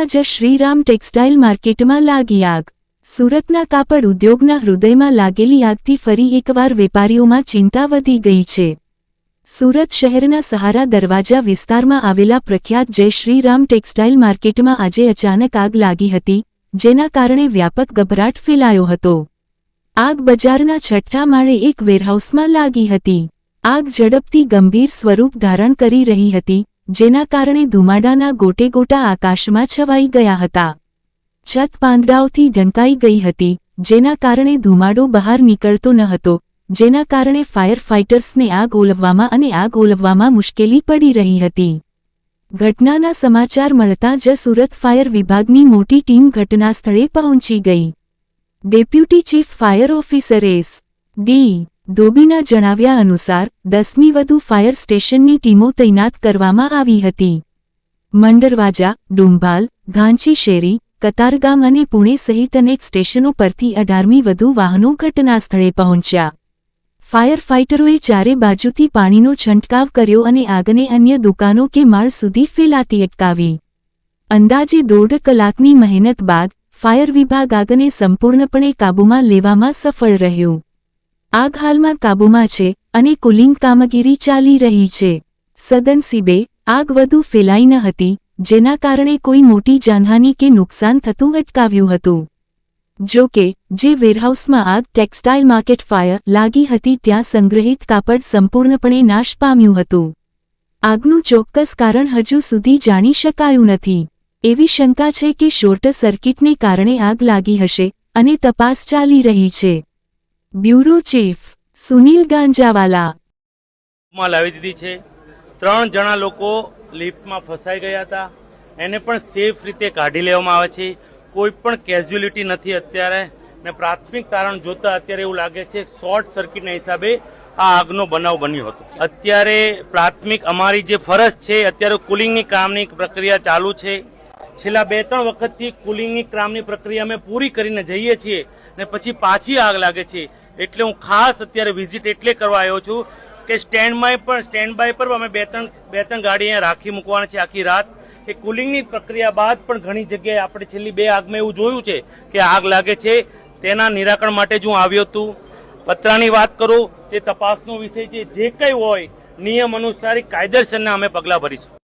સુરતના જય શ્રીરામ ટેક્સટાઇલ માર્કેટમાં લાગી આગ। સુરતના કાપડ ઉદ્યોગના હૃદયમાં લાગેલી આગથી ફરી એકવાર વેપારીઓમાં ચિંતા વધી ગઈ છે। સુરત શહેરના સહારા દરવાજા વિસ્તારમાં આવેલા પ્રખ્યાત જય શ્રીરામ ટેક્સટાઇલ માર્કેટમાં આજે અચાનક આગ લાગી હતી, જેના કારણે વ્યાપક ગભરાટ ફેલાયો હતો। આગ બજારના છઠ્ઠા માળે એક વેરહાઉસમાં લાગી હતી। આગ ઝડપથી ગંભીર સ્વરૂપ ધારણ કરી રહી હતી, જેના કારણે ધુમાડાના ગોટે ગોટા આકાશમાં છવાઈ ગયા હતા। છત પાંદડાઓથી ઢંકાઈ ગઈ હતી, જેના કારણે ધુમાડો બહાર નીકળતો ન હતો, જેના કારણે ફાયર ફાઇટર્સને આગ ઓલવવામાં મુશ્કેલી પડી રહી હતી। ઘટનાના સમાચાર મળતા જ સુરત ફાયર વિભાગની મોટી ટીમ ઘટનાસ્થળે પહોંચી ગઈ। Deputy chief fire officer SD. ધોબીના જણાવ્યા અનુસાર 10મી વધુ ફાયર સ્ટેશનની ટીમો તૈનાત કરવામાં આવી હતી। મંડરવાજા, ડુંભાલ, ઘાંચી શેરી, કતારગામ અને પુણે સહિત અનેક સ્ટેશનો પરથી 18મી વધુ વાહનો ઘટનાસ્થળે પહોંચ્યા। ફાયર ફાઇટરોએ ચારે બાજુથી પાણીનો છંટકાવ કર્યો અને આગને અન્ય દુકાનો કે માળ સુધી ફેલાતી અટકાવી। અંદાજે 1.5 કલાકની મહેનત બાદ ફાયર વિભાગ આગને સંપૂર્ણપણે કાબૂમાં લેવામાં સફળ રહ્યું। આગ હાલમાં કાબૂમાં છે અને કુલિંગ કામગીરી ચાલી રહી છે। સદનસીબે આગ વધુ ફેલાઈ ન હતી, જેના કારણે કોઈ મોટી જાનહાનિ કે નુકસાન થતું અટકાવ્યું હતું। જો કે જે વેરહાઉસમાં આગ ટેક્સટાઇલ માર્કેટ ફાયર લાગી હતી ત્યાં સંગ્રહિત કાપડ સંપૂર્ણપણે નાશ પામ્યું હતું। આગનું ચોક્કસ કારણ હજુ સુધી જાણી શકાયું નથી। એવી શંકા છે કે શોર્ટ સર્કિટને કારણે આગ લાગી હશે અને તપાસ ચાલી રહી છે। બ્યુરો ચીફ સુનિલ ગાંજાવાલા માં લાવી દીધી છે। 3 જણા લોકો લિફ્ટમાં ફસાઈ ગયા હતા, એને પણ સેફ રીતે કાઢી લેવામાં આવે છે। કોઈ પણ કેઝ્યુઅલિટી નથી અત્યારે, ને પ્રાથમિક કારણ જોતા અત્યારે એવું લાગે છે શોર્ટ સર્કિટના હિસાબે આ આગનો બનાવ બન્યો હતો। અત્યારે પ્રાથમિક અમારી જે ફરજ છે, અત્યારે કુલિંગની કામની પ્રક્રિયા ચાલુ છે। છેલ્લા 2-3 વખતથી કુલિંગની કામની પ્રક્રિયા અમે પૂરી કરીને જઈએ છીએ ને પછી પાછી આગ લાગે છે। એટલે હું ખાસ અત્યારે વિઝિટ એટલે કરવા આવ્યો છું કે સ્ટેન્ડ બાય પર અમે બે ત્રણ ગાડી અહીંયા રાખી મૂકવાના છે આખી રાત, કે કુલિંગની પ્રક્રિયા બાદ પણ ઘણી જગ્યાએ આપણે છેલ્લી 2 આગમાં એવું જોયું છે કે આગ લાગે છે, તેના નિરાકરણ માટે જ હું આવ્યો છું। પતરાની વાત કરું તે તપાસનો વિષય છે, જે કંઈ હોય નિયમ અનુસાર કાયદેસરના અમે પગલાં ભરીશું।